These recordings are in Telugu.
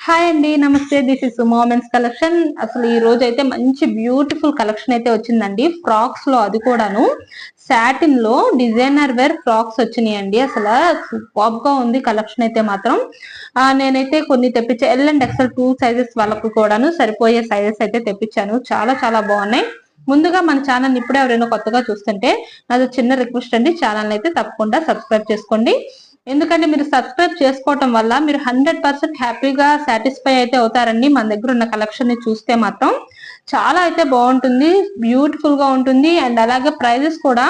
హాయ్ అండి, నమస్తే. This is women's collection. అసలు ఈ రోజు అయితే మంచి బ్యూటిఫుల్ కలెక్షన్ అయితే వచ్చిందండి. ఫ్రాక్స్ లో అది కూడాను సాటిన్ లో డిజైనర్ వేర్ ఫ్రాక్స్ వచ్చినాయండి. అసలు సూపర్ గా ఉంది కలెక్షన్ అయితే మాత్రం. నేనైతే కొన్ని తెప్పించా. ఎల్ అండ్ ఎక్సెల్ 2 సైజెస్ వాళ్ళకు కూడాను సరిపోయే సైజెస్ అయితే తెప్పించాను. చాలా చాలా బాగున్నాయి. ముందుగా మన ఛానల్ ఇప్పుడే ఎవరైనా కొత్తగా చూస్తుంటే నాది చిన్న రిక్వెస్ట్ అండి, ఛానల్ అయితే తప్పకుండా సబ్స్క్రైబ్ చేసుకోండి. ఎందుకంటే మీరు సబ్స్క్రైబ్ చేసుకోవటం వల్ల మీరు 100% హ్యాపీగా సాటిస్ఫై అయితే అవుతారండి. మన దగ్గర ఉన్న కలెక్షన్ ని చూస్తే మాత్రం చాలా అయితే బాగుంటుంది, బ్యూటిఫుల్ గా ఉంటుంది. అండ్ అలాగే ప్రైజెస్ కూడా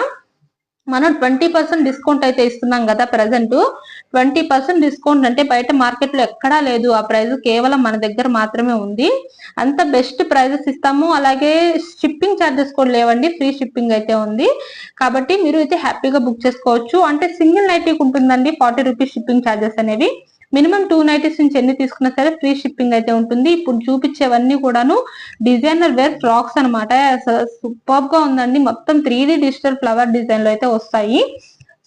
మనం 20% డిస్కౌంట్ అయితే ఇస్తున్నాం కదా ప్రెసెంట్. 20% డిస్కౌంట్ అంటే బయట మార్కెట్ లో ఎక్కడా లేదు. ఆ ప్రైస్ కేవలం మన దగ్గర మాత్రమే ఉంది. అంత బెస్ట్ ప్రైజెస్ ఇస్తాము. అలాగే షిప్పింగ్ ఛార్జెస్ కూడా లేవండి, ఫ్రీ షిప్పింగ్ అయితే ఉంది. కాబట్టి మీరు అయితే హ్యాపీగా బుక్ చేసుకోవచ్చు. అంటే సింగిల్ నైటీకి ఉంటుందండి 40 రూపీస్ షిప్పింగ్ ఛార్జెస్ అనేవి. మినిమం 2 నైటీస్ నుంచి ఎన్ని తీసుకున్నా సరే ఫ్రీ షిప్పింగ్ అయితే ఉంటుంది. ఇప్పుడు చూపించేవన్నీ కూడాను డిజైనర్ వేర్ ఫ్రాక్స్ అనమాట. సూపర్ గా ఉందండి. మొత్తం 3D డిజిటల్ ఫ్లవర్ డిజైన్ లో అయితే వస్తాయి.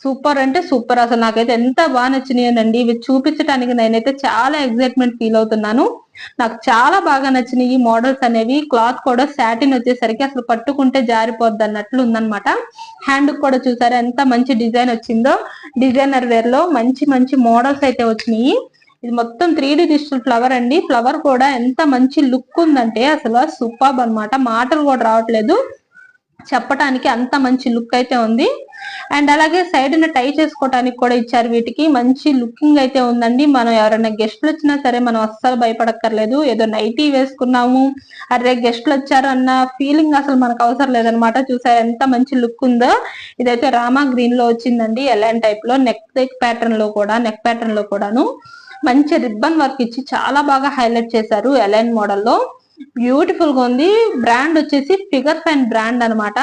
సూపర్ అంటే సూపర్. అసలు నాకైతే ఎంత బాగా నచ్చినాయనండి. ఇవి చూపించడానికి నేనైతే చాలా ఎక్సైట్మెంట్ ఫీల్ అవుతున్నాను. నాకు చాలా బాగా నచ్చినాయి ఈ మోడల్స్ అనేవి. క్లాత్ కూడా సాటిన్ వచ్చేసరికి అసలు పట్టుకుంటే జారిపోద్ది అన్నట్లు ఉందన్నమాట. హ్యాండ్ కూడా చూసారా ఎంత మంచి డిజైన్ వచ్చిందో. డిజైనర్ వేర్ లో మంచి మంచి మోడల్స్ అయితే వచ్చినాయి. ఇది మొత్తం 3D డిజిటల్ ఫ్లవర్ అండి. ఫ్లవర్ కూడా ఎంత మంచి లుక్ ఉందంటే అసలు సూపర్ అన్నమాట. మాటలు కూడా రావట్లేదు చెప్పటానికి, అంత మంచి లుక్ అయితే ఉంది. అండ్ అలాగే సైడ్ టై చేసుకోవడానికి కూడా ఇచ్చారు. వీటికి మంచి లుకింగ్ అయితే ఉందండి. మనం ఎవరైనా గెస్ట్లు వచ్చినా సరే మనం అస్సలు భయపడక్కర్లేదు. ఏదో నైటీ వేసుకున్నాము, అరే గెస్ట్లు వచ్చారు అన్న ఫీలింగ్ అసలు మనకు అవసరం లేదనమాట. చూసారు ఎంత మంచి లుక్ ఉందో. ఇదైతే రామా గ్రీన్ లో వచ్చిందండి. ఎలాంటి టైప్ లో నెక్ ప్యాటర్న్ లో కూడాను మంచి రిబ్బన్ వర్క్ ఇచ్చి చాలా బాగా హైలైట్ చేశారు. ఎలైన్ మోడల్లో బ్యూటిఫుల్ గా ఉంది. బ్రాండ్ వచ్చేసి ఫిగర్ ఫైన్ బ్రాండ్ అనమాట.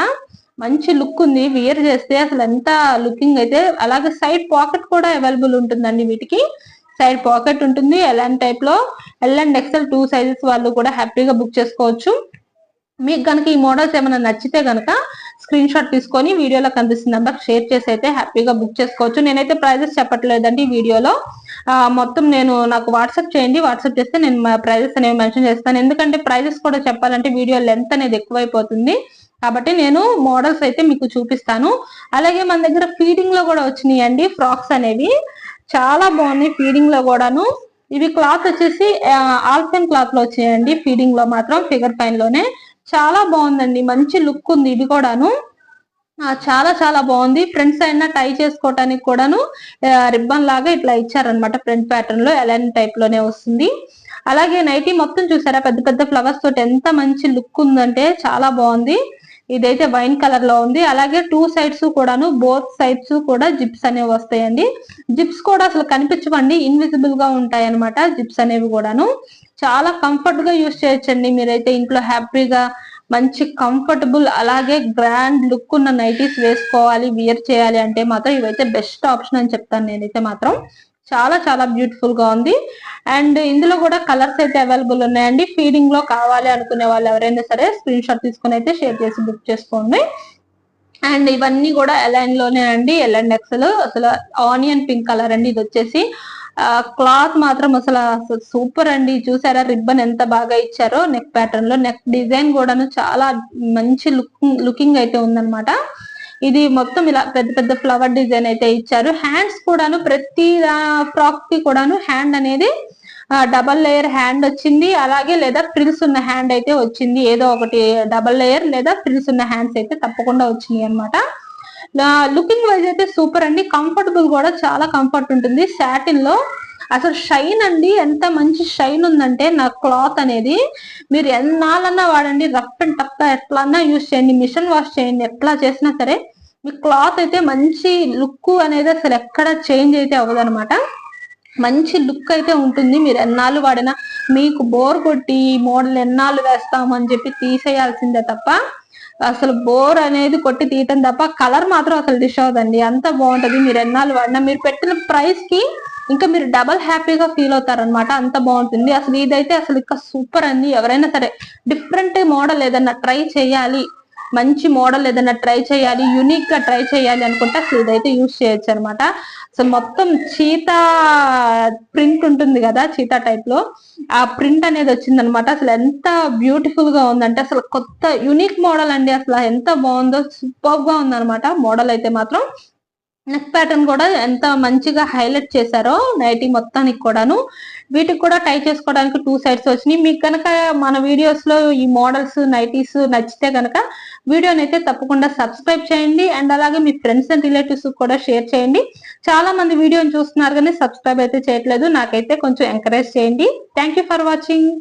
మంచి లుక్ ఉంది. వియర్ చేస్తే అసలు ఎంత లుకింగ్ అయితే. అలాగే సైడ్ పాకెట్ కూడా అవైలబుల్ ఉంటుందండి. వీటికి సైడ్ పాకెట్ ఉంటుంది. ఎలాంటి టైప్ లో ఎల్ అండ్ ఎక్సెల్ 2 సైజెస్ వాళ్ళు కూడా హ్యాపీగా బుక్ చేసుకోవచ్చు. మీకు కనుక ఈ మోడల్స్ ఏమైనా నచ్చితే కనుక స్క్రీన్ షాట్ తీసుకొని వీడియోలో కనిపిస్తున్న నెంబర్ షేర్ చేసి అయితే హ్యాపీగా బుక్ చేసుకోవచ్చు. నేనైతే ప్రైజెస్ చెప్పట్లేదండి వీడియోలో. మొత్తం నాకు వాట్సాప్ చేయండి. వాట్సాప్ చేస్తే నేను ప్రైజెస్ అనేవి మెన్షన్ చేస్తాను. ఎందుకంటే ప్రైజెస్ కూడా చెప్పాలంటే వీడియో లెంత్ అనేది ఎక్కువైపోతుంది. కాబట్టి నేను మోడల్స్ అయితే మీకు చూపిస్తాను. అలాగే మన దగ్గర ఫీడింగ్ లో కూడా వచ్చినాయండి ఫ్రాక్స్ అనేవి. చాలా బాగున్నాయి ఫీడింగ్ లో కూడాను. ఇవి క్లాత్ వచ్చేసి ఆల్ఫెన్ క్లాత్ లో వచ్చాయండి. ఫీడింగ్ లో మాత్రం ఫిగర్ ఫైన్ లోనే చాలా బాగుందండి. మంచి లుక్ ఉంది ఇది కూడాను. చాలా చాలా బాగుంది. ఫ్రంట్ సైడ్ టై చేసుకోవటానికి కూడాను రిబ్బన్ లాగా ఇట్లా ఇచ్చారనమాట. ఫ్రంట్ ప్యాటర్న్ లో ఎలైన్ టైప్ లోనే వస్తుంది. అలాగే నైటీ మొత్తం చూసారా పెద్ద పెద్ద ఫ్లవర్స్ తోటి ఎంత మంచి లుక్ ఉందంటే చాలా బాగుంది. ఇదైతే వైన్ కలర్ లో ఉంది. అలాగే 2 సైడ్స్ కూడాను బోత్ సైడ్స్ కూడా జిప్స్ అనేవి వస్తాయండి. జిప్స్ కూడా అసలు కనిపించవండి, ఇన్విజిబుల్ గా ఉంటాయి అనమాట జిప్స్ అనేవి కూడాను. చాలా కంఫర్ట్ గా యూజ్ చేయొచ్చండి. మీరైతే ఇంట్లో హ్యాపీగా మంచి కంఫర్టబుల్ అలాగే గ్రాండ్ లుక్ ఉన్న నైటీస్ వేసుకోవాలి, వియర్ చేయాలి అంటే మాత్రం ఇవైతే బెస్ట్ ఆప్షన్ అని చెప్తాను నేనైతే మాత్రం. చాలా చాలా బ్యూటిఫుల్ గా ఉంది. అండ్ ఇందులో కూడా కలర్స్ అయితే అవైలబుల్ ఉన్నాయండి. ఫీడింగ్ లో కావాలి అనుకునే వాళ్ళు ఎవరైనా సరే స్క్రీన్ షాట్ తీసుకుని అయితే షేర్ చేసి బుక్ చేసుకోండి. అండ్ ఇవన్నీ కూడా ఎలైన్ లోనే అండి. ఎల్ అండ్ ఎక్సెల్ అసలు ఆనియన్ పింక్ కలర్ అండి. ఇది వచ్చేసి క్లాత్ మాత్రం అసలు సూపర్ అండి. చూసారా రిబ్బన్ ఎంత బాగా ఇచ్చారో. నెక్ ప్యాటర్న్ లో నెక్ డిజైన్ కూడాను చాలా మంచి లుకింగ్ అయితే ఉందన్నమాట. ఇది మొత్తం ఇలా పెద్ద పెద్ద ఫ్లవర్ డిజైన్ అయితే ఇచ్చారు. హ్యాండ్స్ కూడాను ప్రతి ఫ్రాక్ కి కూడాను హ్యాండ్ అనేది డబల్ లేయర్ హ్యాండ్ వచ్చింది. అలాగే లేదా ఫ్రిల్స్ ఉన్న హ్యాండ్ అయితే వచ్చింది. ఏదో ఒకటి డబల్ లేయర్ లేదా ఫ్రిల్స్ ఉన్న హ్యాండ్స్ అయితే తప్పకుండా వచ్చినాయి అనమాట. లుకింగ్ వైజ్ అయితే సూపర్ అండి. కంఫర్టబుల్ కూడా చాలా కంఫర్ట్ ఉంటుంది. సాటిన్ లో అసలు షైన్ అండి, ఎంత మంచి షైన్ ఉందంటే నా క్లాత్ అనేది మీరు ఎన్నాళ్ళన్నా వాడండి. రఫ్ అండ్ టఫ్ గా ఎట్లన్నా యూజ్ చేయండి, మిషన్ వాష్ చేయండి, ఎట్లా చేసినా సరే మీ క్లాత్ అయితే మంచి లుక్ అనేది అసలు ఎక్కడ చేంజ్ అయితే అవ్వదు అనమాట. మంచి లుక్ అయితే ఉంటుంది. మీరు ఎన్నాళ్ళు వాడినా మీకు బోర్ కొట్టి ఈ మోడల్ ఎన్నాళ్ళు వేస్తామని చెప్పి తీసేయాల్సిందే తప్ప అసలు బోర్ అనేది కొట్టి తీయటం తప్ప కలర్ మాత్రం అసలు డిష్ అవ్వదండి. అంత బాగుంటది. మీరు ఎన్నాళ్ళు వాడినా మీరు పెట్టిన ప్రైస్ కి ఇంకా మీరు డబల్ హ్యాపీగా ఫీల్ అవుతారనమాట. అంత బాగుంటుంది. అసలు ఇదైతే అసలు ఇంకా సూపర్ అండి. ఎవరైనా సరే డిఫరెంట్ మోడల్ ఏదన్నా ట్రై చేయాలి, మంచి మోడల్ ఏదైనా ట్రై చేయాలి, యునిక్ గా ట్రై చేయాలి అనుకుంటే అసలు ఇదైతే యూజ్ చేయొచ్చు అనమాట. అసలు మొత్తం చీతా ప్రింట్ ఉంటుంది కదా, చీతా టైప్ లో ఆ ప్రింట్ అనేది వచ్చింది అనమాట. అసలు ఎంత బ్యూటిఫుల్ గా ఉందంటే అసలు కొత్త యునిక్ మోడల్ అండి. అసలు ఎంత బాగుందో, సూపర్ గా ఉందన్నమాట మోడల్ అయితే మాత్రం. నెక్ ప్యాటర్న్ కూడా ఎంత మంచిగా హైలైట్ చేశారో నైటీ మొత్తానికి కూడాను. వీటికి కూడా టై చేసుకోవడానికి 2 సైడ్స్ వచ్చినాయి. మీకు కనుక మన వీడియోస్ లో ఈ మోడల్స్ నైటీస్ నచ్చితే కనుక వీడియోని అయితే తప్పకుండా సబ్స్క్రైబ్ చేయండి. అండ్ అలాగే మీ ఫ్రెండ్స్ అండ్ రిలేటివ్స్ కూడా షేర్ చేయండి. చాలా మంది వీడియోని చూస్తున్నారు కానీ సబ్స్క్రైబ్ అయితే చేయట్లేదు. నాకైతే కొంచెం ఎంకరేజ్ చేయండి. Thank for watching.